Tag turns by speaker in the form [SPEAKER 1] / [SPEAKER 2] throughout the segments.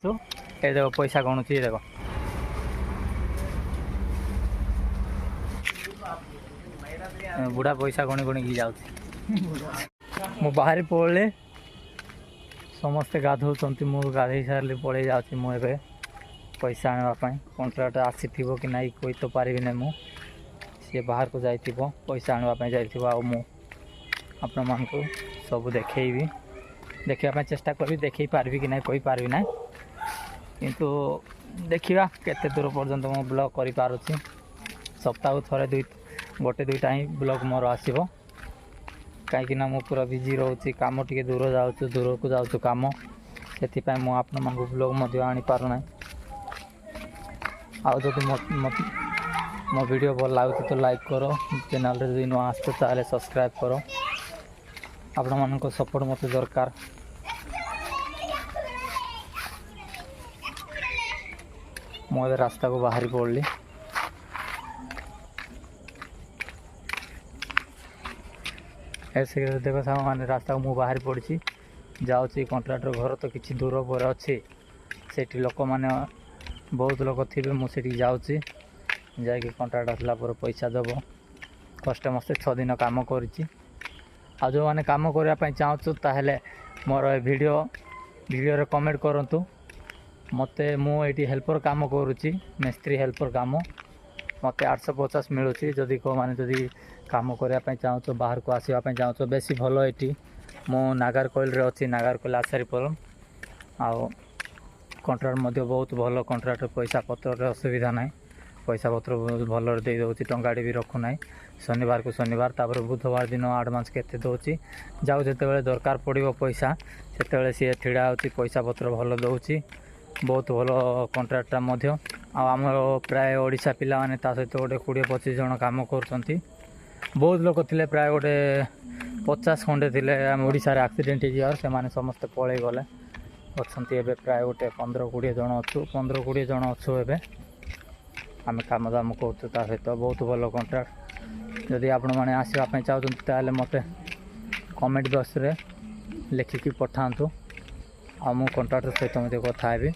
[SPEAKER 1] तो ये देखो पैसा गणुची देखो बुढ़ा पैसा गणी गणी जाऊँ मु बाहर पड़े समस्ते गाधौंट मु गाधे सारे पड़े जाऊँ मुझे पैसा आनापी कंट्राक्ट आसी कि ना कोई तो पारि ना मु सी बाहर को जाइए पैसा आनापी जाइए आपण मान सब देखी देखा चेष्टा करी देखे पारि कि ना कोई पारि ना किंतु देखा केते दूर पर्यंत मो ब्लॉग करि पारुछि सप्ताह थरे गोटे दुईटा ही ब्लॉग मोर आसीबो कहीं मु पूरा बिजी रोची काम टिके दूर जाऊँ दूर को जाऊँ काम से आपण मान ब्लॉग मध्य आनी पारुना आउ जब मो वीडियो भल लगे तो लाइक करो चैनल रे नुआ आसतो ताले सब्सक्राइब करो आपण मान सपोर्ट मत दरकार मुझे रास्ता को बाहरी पड़ली ऐसे देखो साग मैंने रास्ता को मुझे बाहरी पड़ी जाऊँगी कंट्राक्टर घर तो किसी दूर पर अच्छी से लोक मैंने बहुत लोग थे मुझे जाऊँगी जा कंट्राक्ट आसला पैसा दब कष्ट मस्ते 6 दिन कम कर जो मैंने कम करने चाहूँ ताहले मोर वीडियो कमेंट करूँ मते मुझे हेल्पर काम करुच्ची मिस्त्री हेल्पर काम मत 850 मिलूँ जदि को मैंने जदि काम करने चाहूँ बाहर को आसवाई चाहूँ बेसी भल ये मु नागारकोइल रे अच्छी नागारकोइल आसारीपुरम आउ कंट्राक्ट बहुत भल कंट्राक्ट पैसा पत्र असुविधा ना पैसा पत्र बहुत भल दे दूँ टंकाटे भी रखुना शनिवार को शनिवार तापर बुधवार दिन एडवांस केते दूची जाऊ जिते दरकार पड़ो पैसा से सी ठिड़ा होती पैसा पत्र भल दूची बहुत भल कंट्राक्टा आम प्राय ओडिशा पिला माने ता सहित गोटे 20-25 जन काम कर बहुत लोग थे प्राय गोटे 50 खंडे थे आम ओडिशा रे एक्सीडेंट हो से माने समस्ते पलि गले अच्छा प्राय गोटे 15-20 जन अच्छु 15-20 जन अच्छु एवं आम काम दाम कर सहित बहुत भल कंट्राक्ट जदि आपण मैंने आसवाई चाहते मत कमेंट बॉक्स रे लिखिकी पठातु आ मु कंट्राक्टर सहित मत कथा हेबी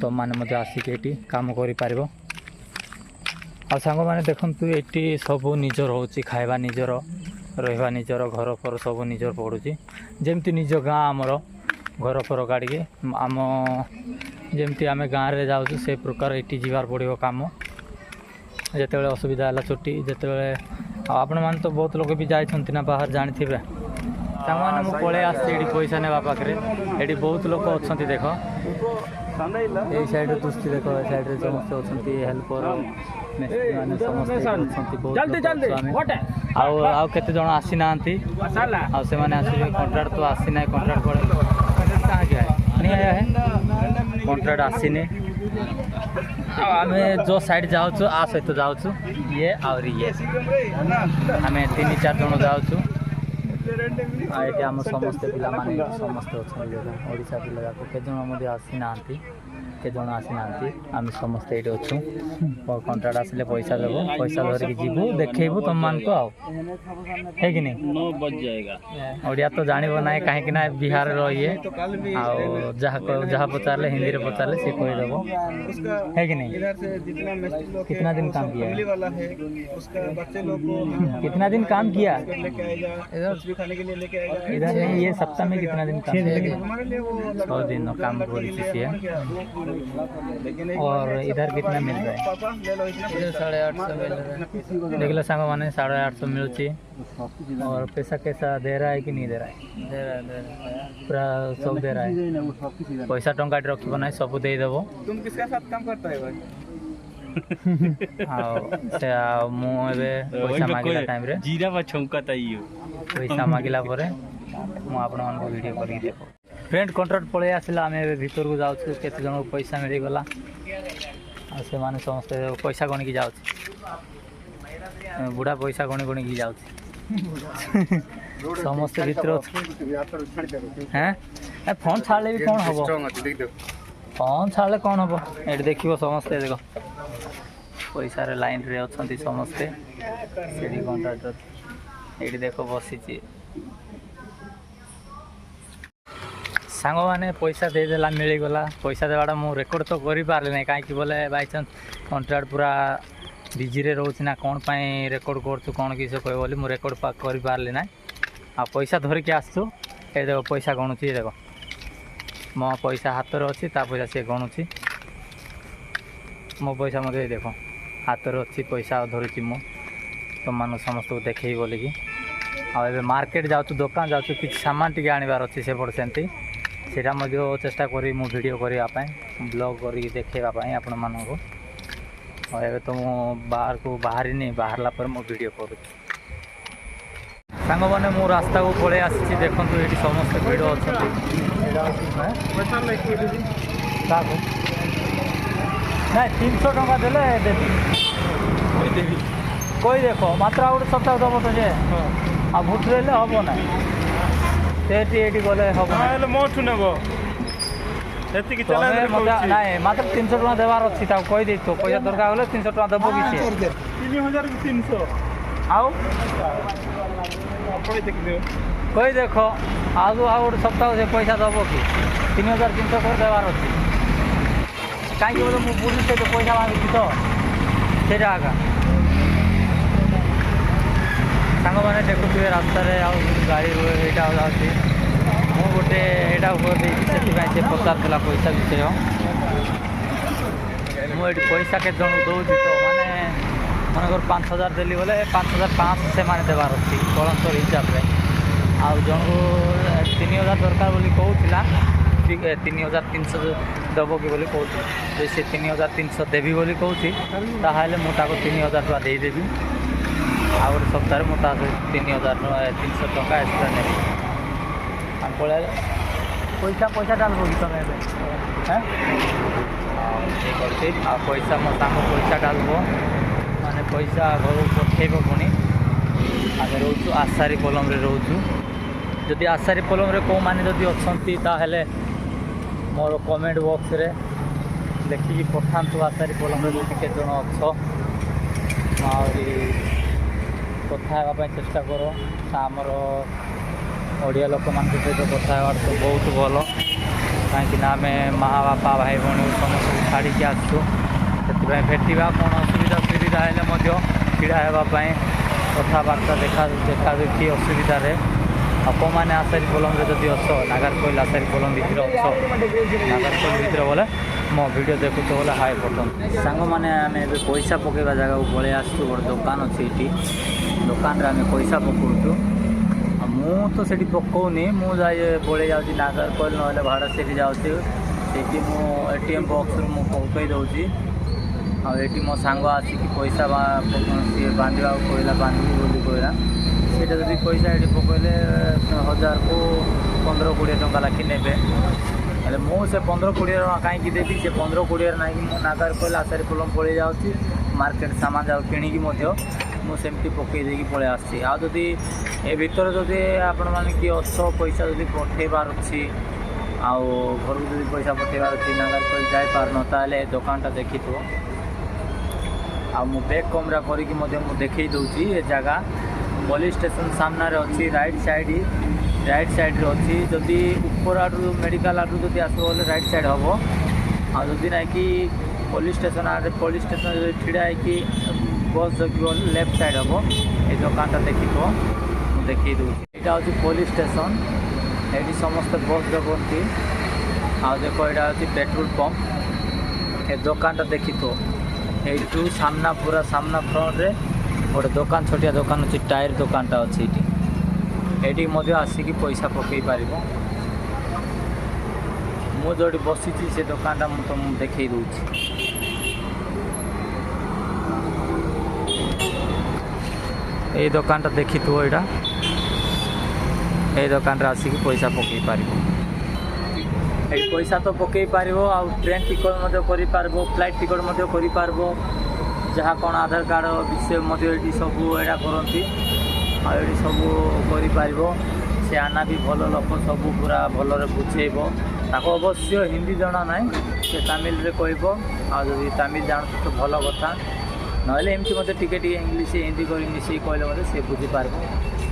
[SPEAKER 1] तो मैंने आसिक ये कम कर सांग मैंने देखु ये सब निजर हो खाଇବା निजर रहा निजर घर फर सब निजर पड़ुची जमती निज गाँ आमर घर फर गाड़ी आम जमती आम गाँव में जाऊँ से प्रकार ये जीवार पड़ो कम जिते असुविधा है छुट्टी जिते आपण मैंने तो बहुत लोग भी जाइए ना बाहर जानी थे सामान मुझे पलि आसी पैसा नेवा पाखे ये बहुत लोग अच्छा देख ये साइड दुष्टि देख साइड समस्त अच्छा हेल्पर आते जन आसी ना से कंट्राक्ट तो आसी ना कंट्राक्ट पड़े कहाँ गया है कंट्राक्ट आसीनी आम जो साइड जाऊँ आ सहित जाऊँ ये आम 3-4 जन जाऊँ ये आम समस्ते पिला समस्ते अच्छा ओडिशा पिला जाक के जन आसी ना के जन आसी ना आम समस्ते ये अच्छु कंट्राक्ट आसिले पैसा देव पैसा धरिकी जीवु देखु तुम मान को है कि नहीं 9 बज जाएगा ओडिया तो जानव ना कहीं ना बिहार रही जहाँ पचारे हिंदी में पचारे सी कहीदेव है कि नहीं कितना दिन काम किया कितना दिन काम किया इधर नहीं ये सप्ताह में कितना दिन काम 6 दिन काम कर और इधर कितना मिल रहा है इधर 850 मिल रहा है देख लो सांग मैंने 850 मिलूँ और पैसा कैसा दे रहा है कि नहीं दे रहा है पूरा सब दे रहा है पैसा टंका रखो ना सब देदेव तुम किसका साथ काम करता है पैसा मांगला टाइम रे जीरा छौका पैसा मांगला वीडियो कर फ्रेंड कंट्राक्ट पलि आसला आम भीतर को जाऊँ केत जन पैसा मिलगला से माने समस्त पैसा गणिकी जाऊँ बुढ़ा पैसा गणी गणिकी जाऊँ समस्त भीतर हैं फोन छाड़े भी कौन हम फोन छाड़े कौन हम ये देख समस्ते देख पैसा रे लाइन रे अच्छा समस्ते से कंट्राक्टर ये देख बसी ସାଙ୍ଗମାନେ ପଇସା ଦେଇଦେଲା ମିଳିଗଲା। ପଇସା ଦେବାଟା ମୁଁ ରେକର୍ଡ଼ ତ କରିପାରିଲି ନାହିଁ, କାହିଁକି ବୋଲେ ବାଇଚାନ୍ସ କଣ୍ଟ୍ରାକ୍ଟ ପୁରା ବିଜିରେ ରହୁଛି ନା, କ'ଣ ପାଇଁ ରେକର୍ଡ଼ କରୁଛୁ କ'ଣ କିସ କହିବ ବୋଲି ମୁଁ ରେକର୍ଡ଼ କରିପାରିଲି ନାହିଁ। ଆଉ ପଇସା ଧରିକି ଆସିଛୁ, ଏ ଦେଖ ପଇସା ଗଣୁଛି, ଦେଖ ମୋ ପଇସା ହାତରେ ଅଛି, ତା ପଇସା ସିଏ ଗଣୁଛି। ମୋ ପଇସା ମଧ୍ୟ ଦେଖ ହାତରେ ଅଛି, ପଇସା ଧରିଛି ମୁଁ ତୁମମାନଙ୍କୁ ସମସ୍ତଙ୍କୁ ଦେଖେଇ ବୋଲିକି। ଆଉ ଏବେ ମାର୍କେଟ ଯାଉଛୁ, ଦୋକାନ ଯାଉଛୁ, କିଛି ସାମାନ ଟିକେ ଆଣିବାର ଅଛି ସେପଟେ, ସେମିତି ସେଇଟା ମଧ୍ୟ ଚେଷ୍ଟା କରିବି ମୁଁ ଭିଡ଼ିଓ କରିବା ପାଇଁ, ବ୍ଲଗ୍ କରିକି ଦେଖେଇବା ପାଇଁ ଆପଣମାନଙ୍କୁ। ଆଉ ଏବେ ତ ମୁଁ ବାହାରକୁ ବାହାରିନି, ବାହାରିଲା ପରେ ମୁଁ ଭିଡ଼ିଓ କରୁଛି। ସାଙ୍ଗମାନେ ମୁଁ ରାସ୍ତାକୁ ପଳେଇ ଆସିଛି, ଦେଖନ୍ତୁ ଏଠି ସମସ୍ତେ ଭିଡ଼ ଅଛନ୍ତି। କାହାକୁ ନାଇଁ 300 ଟଙ୍କା ଦେଲେ ଦେବି, କହି ଦେଖ ମାତ୍ର ଆଉ ଗୋଟେ ସପ୍ତାହ ଦେବ ତ ଯେ। ଆଉ ଭୁଟ ରହିଲେ ହେବ ନାହିଁ, ସେଠି ଏଠି ଗଲେ ହେବ
[SPEAKER 2] ହେଲେ ମୋଠୁ ନେବ ସେତିକି
[SPEAKER 1] ନାଇଁ, ମାତ୍ର 300 ଟଙ୍କା ଦେବାର ଅଛି, ତାକୁ କହିଦେଇଥିବ ପଇସା ଦରକାର ହେଲେ 300 ଟଙ୍କା ଦେବ କିଛି।
[SPEAKER 2] 3300
[SPEAKER 1] ଆଉ କହି ଦେଖ ଆଉ ଗୋଟେ ସପ୍ତାହ ସେ ପଇସା ଦେବ କି? 3300 କରି ଦେବାର ଅଛି। କାହିଁକି ବୋଲେ ମୁଁ ପୁଲିସ ସହିତ ପଇସା ମାଗୁଛି ତ, ସେଇଟା ଆକା। ସାଙ୍ଗମାନେ ଦେଖୁଥିବେ ରାସ୍ତାରେ ଆଉ ଗାଡ଼ି ଏଇଟା ଯାଉଛି, ମୁଁ ଗୋଟେ ଏଇଟା ଦେଇଛି, ସେଥିପାଇଁ ସେ ପଚାରୁଥିଲା ପଇସା ବିଷୟ। ମୁଁ ଏଠି ପଇସା କେତେ ଜଣକୁ ଦେଉଛି ତ, ମାନେ ମନେକର 5000 ଦେଲି ବୋଲେ 5500 ସେମାନେ ଦେବାର ଅଛି କଳନ୍ତର ହିସାବରେ। ଆଉ ଜଣକୁ 3000 ଦରକାର ବୋଲି କହୁଥିଲା, 3300 ଦେବ କି ବୋଲି କହୁଛି। ଯଦି ସେ 3300 ଦେବି ବୋଲି କହୁଛି, ତାହେଲେ ମୁଁ ତାକୁ 3000 ଟଙ୍କା ଦେଇଦେବି। ଆଉ ଗୋଟେ ସପ୍ତାହରେ ମୁଁ ତା ସହିତ 300 ଟଙ୍କା ଏକ୍ସଟ୍ରା ନେବି। ଆଉ ପଳେଇଲେ ପଇସା ଡାଲବ କି ତମେ ଏବେ? ଠିକ୍ ଅଛି। ଆଉ ପଇସା ମୋ ସାଙ୍ଗ ପଇସା ଡାଲବ, ମାନେ ପଇସା ଘରକୁ ପଠେଇବ। ପୁଣି ଆମେ ରହୁଛୁ ଆଶାରୀ ପଲମରେ ରହୁଛୁ। ଯଦି ଆଶାରୀ ପଲମରେ କେଉଁମାନେ ଯଦି ଅଛନ୍ତି ତାହେଲେ ମୋର କମେଣ୍ଟ ବକ୍ସରେ ଲେଖିକି ପଠାନ୍ତୁ, ଆଶାରୀ ପଲମରେ ଯଦି କେତେ ଜଣ ଅଛ, ଆହୁରି କଥା ହେବା ପାଇଁ ଚେଷ୍ଟା କର। ଆମର ଓଡ଼ିଆ ଲୋକମାନଙ୍କ ସହିତ କଥା ହେବାର ତ ବହୁତ ଭଲ, କାହିଁକିନା ଆମେ ମା' ବାପା ଭାଇ ଭଉଣୀ ସମସ୍ତଙ୍କୁ ଛାଡ଼ିକି ଆସୁଛୁ। ସେଥିପାଇଁ ଭେଟିବା କ'ଣ ଅସୁବିଧା ହେଲେ ମଧ୍ୟ ଛିଡ଼ା ହେବା ପାଇଁ, କଥାବାର୍ତ୍ତା ଦେଖାଦେଖି ଅସୁବିଧାରେ। ଆଉ କେଉଁମାନେ ଆଶାରୀ ପଲମରେ ଯଦି ଅଛ, ନାଗାରକୋଇଲ ଆଶାରୀ ପଲମ ଭିତରେ ଅଛ, ନାଗାରକୋଇଲ ଭିତରେ ବୋଲେ ମୋ ଭିଡ଼ିଓ ଦେଖୁଛ ବୋଲେ ହାଏ ବଟନ୍। ସାଙ୍ଗମାନେ ଆମେ ଏବେ ପଇସା ପକାଇବା ଜାଗାକୁ ପଳେଇ ଆସିଛୁ। ଗୋଟେ ଦୋକାନ ଅଛି ଏଠି, ଦୋକାନରେ ଆମେ ପଇସା ପକାଉଛୁ। ଆଉ ମୁଁ ତ ସେଠି ପକାଉନି, ମୁଁ ପଳେଇ ଯାଉଛି ନାଗାରକୋଇଲ ନହେଲେ ଭାଡ଼ା ସେଠି ଯାଉଛି। ସେଠି ମୁଁ ATM ବକ୍ସରୁ ମୁଁ ପକାଇ ଦେଉଛି। ଆଉ ଏଠି ମୋ ସାଙ୍ଗ ଆସିକି ପଇସା ସିଏ ବାନ୍ଧିବାକୁ କହିଲା, ବାନ୍ଧିବି ବୋଲି କହିଲା। ସେଇଟା ଯଦି ପଇସା ଏଠି ପକାଇଲେ 1000କୁ 15-20 ଟଙ୍କା ଲେଖି ନେବେ। ହେଲେ ମୁଁ ସେ 15-20 ଟଙ୍କା କାହିଁକି ଦେବି? ସେ 15-20 ନାହିଁକି ମୁଁ ନାଗାରକୋଇଲ ଆଶାରୀ ପଲମ ପଳେଇ ଯାଉଛି, ମାର୍କେଟ ସାମାନ ଯାଉ କିଣିକି ମଧ୍ୟ ମୁଁ ସେମିତି ପକାଇ ଦେଇକି ପଳେଇ ଆସୁଛି। ଆଉ ଯଦି ଏ ଭିତରେ ଯଦି ଆପଣମାନେ କିଏ ଅଛ, ପଇସା ଯଦି ପଠାଇବାର ଅଛି, ଆଉ ଘରକୁ ଯଦି ପଇସା ପଠାଇବାର ଅଛି, ନାଗାରକୋଇଲ ଯାଇପାରୁନ, ତାହେଲେ ଏ ଦୋକାନଟା ଦେଖିଥିବ। ଆଉ ମୁଁ ବ୍ୟାକ୍ କ୍ୟାମେରା କରିକି ମଧ୍ୟ ମୁଁ ଦେଖେଇ ଦେଉଛି। ଏ ଜାଗା ପୋଲିସ ଷ୍ଟେସନ ସାମ୍ନାରେ ଅଛି, ରାଇଟ୍ ସାଇଡ଼୍ରେ ଅଛି। ଯଦି ଉପର ଆଡ଼ୁ ମେଡ଼ିକାଲ ଆଡ଼ୁ ଯଦି ଆସିବ ବୋଲେ ରାଇଟ୍ ସାଇଡ଼୍ ହେବ। ଆଉ ଯଦି ନାଇଁକି ପୋଲିସ ଷ୍ଟେସନ ଯଦି ଛିଡ଼ା ହେଇକି ବସ୍ ଜଗିବ ବୋଲେ ଲେଫ୍ଟ ସାଇଡ଼୍ ହେବ। ଏ ଦୋକାନଟା ଦେଖିଥିବ, ମୁଁ ଦେଖେଇ ଦେଉଛି। ଏଇଟା ହେଉଛି ପୋଲିସ ଷ୍ଟେସନ, ଏଇଠି ସମସ୍ତେ ବସ୍ ଜଗନ୍ତି। ଆଉ ଦେଖ ଏଇଟା ହେଉଛି ପେଟ୍ରୋଲ ପମ୍ପ। ଏ ଦୋକାନଟା ଦେଖିଥିବ, ଏଇଠୁ ପୁରା ସାମ୍ନା ଫ୍ରଣ୍ଟରେ ଗୋଟେ ଦୋକାନ, ଛୋଟିଆ ଦୋକାନ ଅଛି, ଟାୟାର ଦୋକାନଟା ଅଛି ଏଇଠି। ଏଇଠିକି ମଧ୍ୟ ଆସିକି ପଇସା ପକାଇ ପାରିବ। ମୁଁ ଯେଉଁଠି ବସିଛି ସେ ଦୋକାନଟା ମୁଁ ତୁମକୁ ଦେଖେଇ ଦେଉଛି। ଏଇ ଦୋକାନଟା ଦେଖିଥିବ, ଏଇ ଦୋକାନରେ ଆସିକି ପଇସା ପକାଇ ପାରିବ। ଏଇ ପଇସା ତ ପକାଇ ପାରିବ, ଆଉ ଟ୍ରେନ୍ ଟିକେଟ୍ ମଧ୍ୟ କରିପାରିବ, ଫ୍ଲାଇଟ୍ ଟିକେଟ୍ ମଧ୍ୟ କରିପାରିବ। ଯାହା କ'ଣ ଆଧାର କାର୍ଡ଼ ବିଷୟ ମଧ୍ୟ ଏଠି ସବୁ ଏଇଟା କରନ୍ତି। ଆଉ ଏଠି ସବୁ କରିପାରିବ। ସେ ଆନା ବି ଭଲ ଲୋକ, ସବୁ ପୁରା ଭଲରେ ବୁଝେଇବ। ତାକୁ ଅବଶ୍ୟ ହିନ୍ଦୀ ଜଣା ନାହିଁ, ସେ ତାମିଲରେ କହିବ। ଆଉ ଯଦି ତାମିଲ ଜାଣୁଛି ତ ଭଲ କଥା, ନହେଲେ ଏମିତି ମଧ୍ୟ ଟିକେ ଇଂଲିଶ ହିନ୍ଦୀ କରି ମିଶିକି କହିଲେ ମଧ୍ୟ ସେ ବୁଝିପାରିବ।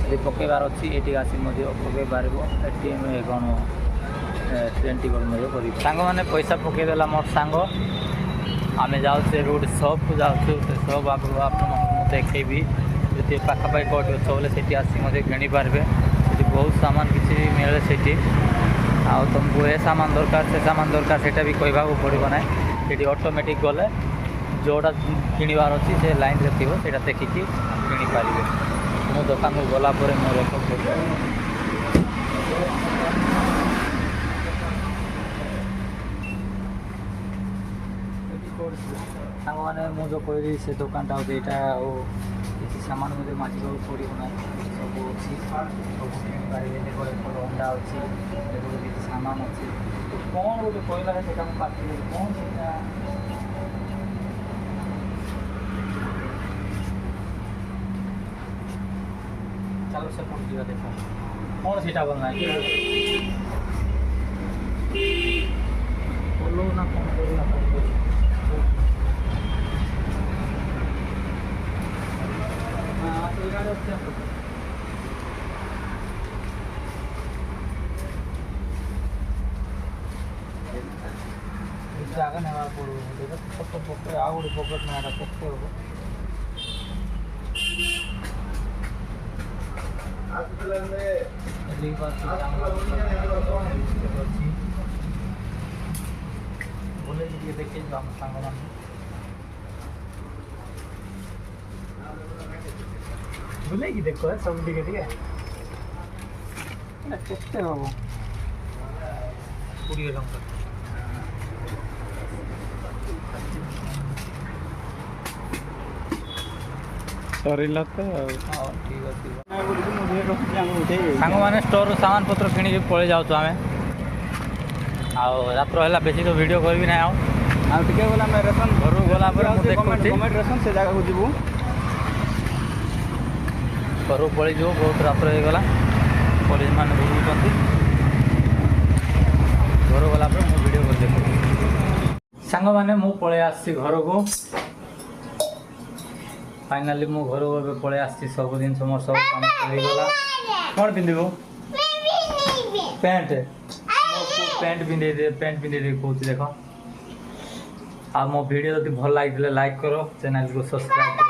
[SPEAKER 1] ଯଦି ପକାଇବାର ଅଛି ଏଠିକି ଆସି ମଧ୍ୟ ପକାଇ ପାରିବ। ATM କ'ଣ ट्रेन टिकट ମଧ୍ୟ କରିବି ସାଙ୍ଗମାନେ ପଇସା ପକାଇଦେଲା ମୋର ସାଙ୍ଗ ଆମେ ଯାଉଛୁ ଏବେ ଗୋଟେ ସପ୍କୁ ଯାଉଛୁ ସେ ସପ୍ ଆଗରୁ ଆପଣମାନଙ୍କୁ ମୁଁ ଦେଖେଇବି ଯଦି ପାଖାପାଖି କେଉଁଠି ଅଛ ବୋଲେ ସେଠି ଆସି ମଧ୍ୟ କିଣିପାରିବେ ସେଠି ବହୁତ ସାମାନ କିଛି ମିଳେ ସେଠି ଆଉ ତୁମକୁ ଏ ସାମାନ ଦରକାର ସେ ସାମାନ ଦରକାର ସେଇଟା ବି କହିବାକୁ ପଡ଼ିବ ନାହିଁ ସେଠି ଅଟୋମେଟିକ୍ ଗଲେ ଯେଉଁଟା କିଣିବାର ଅଛି ସେ ଲାଇନ୍ରେ ଥିବ ସେଇଟା ଦେଖିକି କିଣିପାରିବେ ମୁଁ ଦୋକାନକୁ ଗଲା ପରେ ମୁଁ ରେକର୍ଡ କରିବି ସାଙ୍ଗମାନେ ମୁଁ ଯେଉଁ କହିଲି ସେ ଦୋକାନଟା ହେଉଛି ଏଇଟା ଆଉ କିଛି ସାମାନ ମଧ୍ୟ ମାଜିବାକୁ ପଡ଼ିବ ନାହିଁ ସବୁ ଅଛି ସବୁ କିଣିପାରିବେ ଏପଟେ ଅଣ୍ଡା ଅଛି ଏପଟେ କିଛି ସାମାନ ଅଛି କ'ଣ ଗୋଟେ କହିଲା ସେଇଟା ମୁଁ ପାଟିଲି କ'ଣ ସେଇଟା ଚାଲ ସେପଟେ ଯିବା ଦେଖ କ'ଣ ସେଇଟା ଭଲ ନାହିଁ ଭଲ ନା କ'ଣ କରିବା ଜାଗା ନେବାକୁ ପଡ଼ିବ ଛୋଟ ପକେଟ ଆଉ ଗୋଟେ ପକେଟ ନେବାଟା କେତେ ହେବ ବୁଲେଇକି ଟିକେ ଦେଖେଇଛୁ ଆମ ସାଙ୍ଗମାନଙ୍କୁ ବୁଲେଇକି ଦେଖ ସବୁ ଟିକେ ଟିକେ କେତେ ହେବ 20 ଟଙ୍କା
[SPEAKER 2] ସରିଲା ତ
[SPEAKER 1] ହଁ ଠିକ୍ ଅଛି ସାଙ୍ଗମାନେ ଷ୍ଟୋରରୁ ସାମାନ ପତ୍ର କିଣିକି ପଳେଇ ଯାଉଛୁ ଆମେ ଆଉ ରାତ୍ର ହେଲା ବେଶୀ ତ ଭିଡ଼ିଓ କରିବି ନାହିଁ ଆଉ ଟିକେ ଗଲେ ଆମେ ରେସନ୍ ଘରକୁ ଗଲା ପରେ ଗଭର୍ଣ୍ଣମେଣ୍ଟ ରେସନ୍ ସେ ଜାଗାକୁ ଯିବୁ ଘରକୁ ପଳେଇଯିବୁ ବହୁତ ରାତ୍ର ହେଇଗଲା ପୋଲିସ ମାନେ ବୁଲୁଛନ୍ତି ଘରକୁ ଗଲା ପରେ ମୁଁ ଭିଡ଼ିଓ କରି ଦେଖୁଛି ସାଙ୍ଗମାନେ ମୁଁ ପଳେଇ ଆସିଛି ଘରକୁ ଫାଇନାଲି ମୁଁ ଘରକୁ ଏବେ ପଳେଇ ଆସିଛି ସବୁ ଜିନିଷ ମୋର ସବୁ କାମ ସରିଗଲା କ'ଣ ପିନ୍ଧିବୁ ପ୍ୟାଣ୍ଟ ପ୍ୟାଣ୍ଟ ପିନ୍ଧେଇ କହୁଛି ଦେଖ ଆଉ ମୋ ଭିଡ଼ିଓ ଯଦି ଭଲ ଲାଗିଥିଲେ ଲାଇକ୍ କର ଚ୍ୟାନେଲକୁ ସବସ୍କ୍ରାଇବ୍ କର